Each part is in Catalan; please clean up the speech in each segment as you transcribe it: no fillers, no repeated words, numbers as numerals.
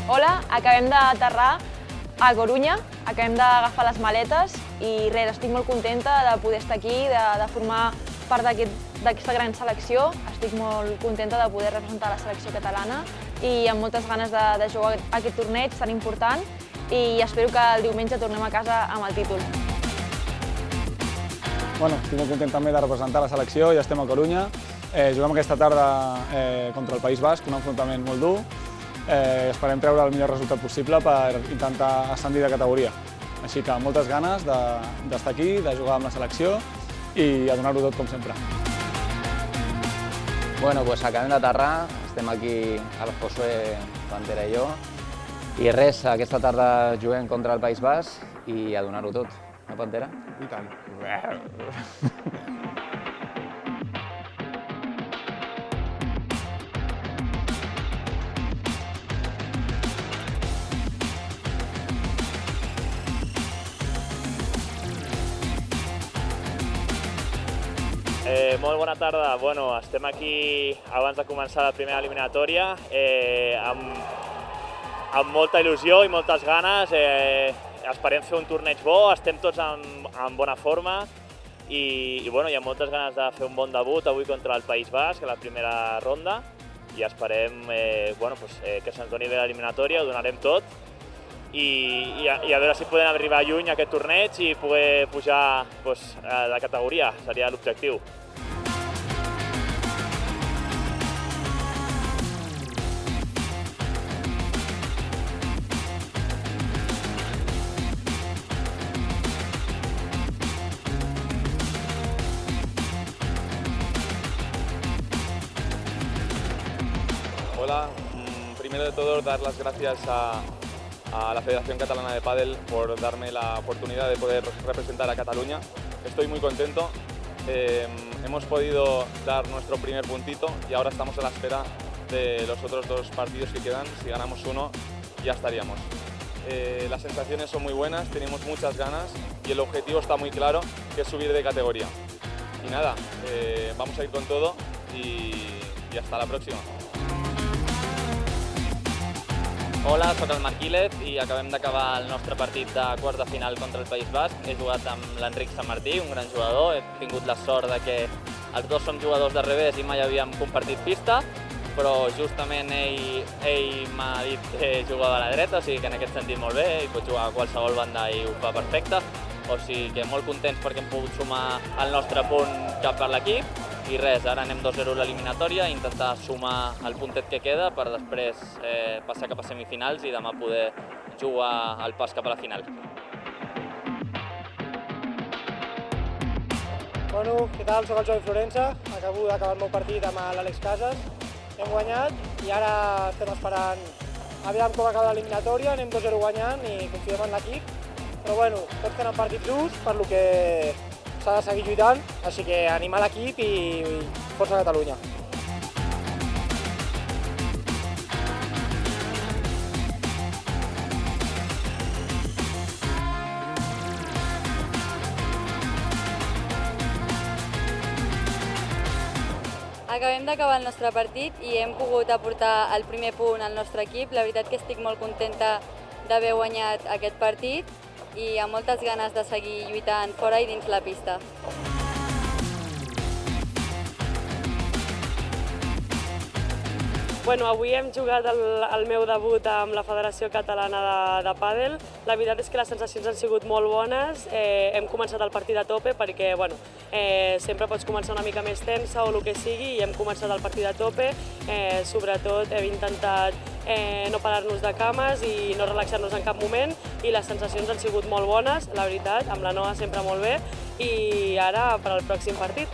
Hola, acabem d'aterrar a Corunya, acabem d'agafar les maletes i res, estic molt contenta de poder estar aquí, de formar part d'aquesta gran selecció. Estic molt contenta de poder representar la selecció catalana i amb moltes ganes de jugar aquest torneig tan important i espero que el diumenge tornem a casa amb el títol. Estic molt content també de representar la selecció, ja estem a Corunya. Juguem aquesta tarda contra el País Basc, un enfrontament molt dur. Esperem treure el millor resultat possible per intentar ascendir de categoria. Així que moltes ganes d'estar aquí, de jugar amb la selecció i a donar-ho tot com sempre. Acabem d'aterrar, estem aquí el Josué, Pantera i jo. I res, aquesta tarda juguem contra el País Basc i a donar-ho tot. No, Pantera? I tant. Molt bona tarda. Estem aquí abans de començar la primera eliminatòria amb molta il·lusió i moltes ganes. Esperem fer un torneig bo, estem tots en bona forma i hi ha moltes ganes de fer un bon debut avui contra el País Basc a la primera ronda i esperem que se'ns doni bé l'eliminatòria, ho donarem tot i a veure si podem arribar lluny a aquest torneig i poder pujar de categoria, seria l'objectiu. Hola, primero de todo dar las gracias a la Federación Catalana de Pádel por darme la oportunidad de poder representar a Cataluña. Estoy muy contento, hemos podido dar nuestro primer puntito y ahora estamos a la espera de los otros dos partidos que quedan. Si ganamos uno ya estaríamos. Las sensaciones son muy buenas, tenemos muchas ganas y el objetivo está muy claro, que es subir de categoría. Y nada, vamos a ir con todo y hasta la próxima. Hola, soc el Marc Quílez i acabem d'acabar el nostre partit de quarts de final contra el País Basc. He jugat amb l'Enric Sant Martí, un gran jugador. He tingut la sort de que els dos som jugadors de revés i mai havíem compartit pista, però justament ell m'ha dit que jugava a la dreta, o sigui que en aquest sentit molt bé, i pot jugar a qualsevol banda i ho fa perfecte. O sigui que molt contents perquè hem pogut sumar el nostre punt cap per l'equip. I res, ara anem 2-0 a l'eliminatòria, intentar sumar el puntet que queda per després passar cap a semifinals i demà poder jugar el pas cap a la final. Què tal? Soc el Joan Florença, acabo d'acabar el meu partit amb l'Àlex Casas, hem guanyat i ara estem esperant a veure com acaba l'eliminatòria, anem 2-0 guanyant i confiem en l'equip, però tots tenen partits durs per lo que s'ha de seguir lluitant, així que animar l'equip i força Catalunya. Acabem d'acabar el nostre partit i hem pogut aportar el primer punt al nostre equip. La veritat que estic molt contenta d'haver guanyat aquest partit i amb moltes ganes de seguir lluitant fora i dins la pista. Avui hem jugat el meu debut amb la Federació Catalana de Pàdel. La veritat és que les sensacions han sigut molt bones. Hem començat el partit a tope perquè sempre pots començar una mica més tensa o el que sigui i hem començat el partit a tope. Sobretot hem intentat no parar-nos de cames i no relaxar-nos en cap moment i les sensacions han sigut molt bones, la veritat, amb la Noa sempre molt bé i ara per al pròxim partit.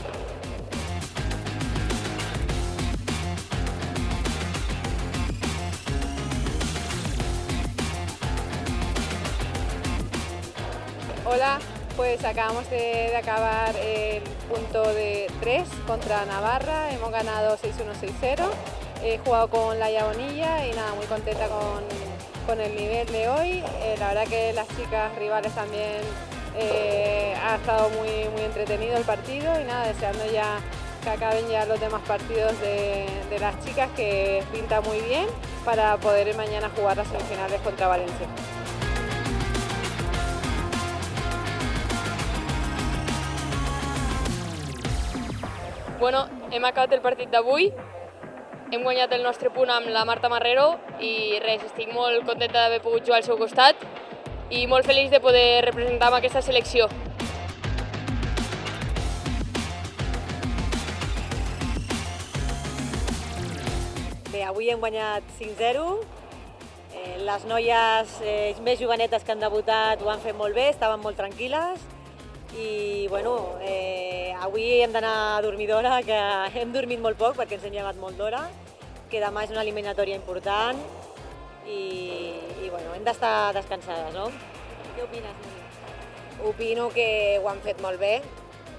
Hola, pues acabamos de acabar el punto de 3 contra Navarra, hemos ganado 6-1, 6-0, he jugado con Laia Bonilla y nada, muy contenta con el nivel de hoy. La verdad que las chicas rivales también ha estado muy entretenido el partido y nada, deseando ya que acaben ya los demás partidos de las chicas, que pinta muy bien, para poder mañana jugar las semifinales contra Valencia. Bueno, hem acabat el partit d'avui, hem guanyat el nostre punt amb la Marta Marrero i res, estic molt contenta d'haver pogut jugar al seu costat i molt feliç de poder representar amb aquesta selecció. Bé, avui hem guanyat 5-0. Les noies més jovenetes que han debutat ho han fet molt bé, estaven molt tranquil·les. I bueno, avui hem d'anar a dormir d'hora, que hem dormit molt poc perquè ens hem llevat molt d'hora, que demà és una eliminatòria important i bueno, hem d'estar descansades, no? Què opines, Núria? Opino que ho han fet molt bé,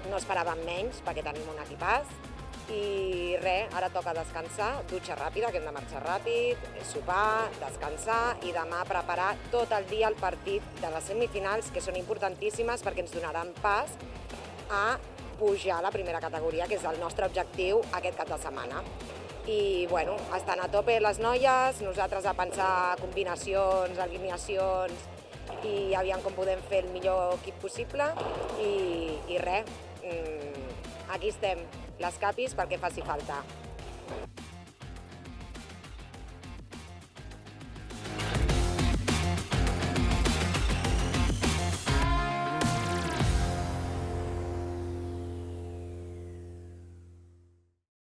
no esperàvem menys perquè tenim un equipàs i res, ara toca descansar, dutxa ràpida, que hem de marxar ràpid, sopar, descansar i demà preparar tot el dia el partit de les semifinals, que són importantíssimes perquè ens donaran pas a pujar a la primera categoria, que és el nostre objectiu aquest cap de setmana. I bueno, estan a tope les noies, nosaltres a pensar combinacions, alineacions i aviam com podem fer el millor equip possible i res, aquí estem, les capis pel que faci falta.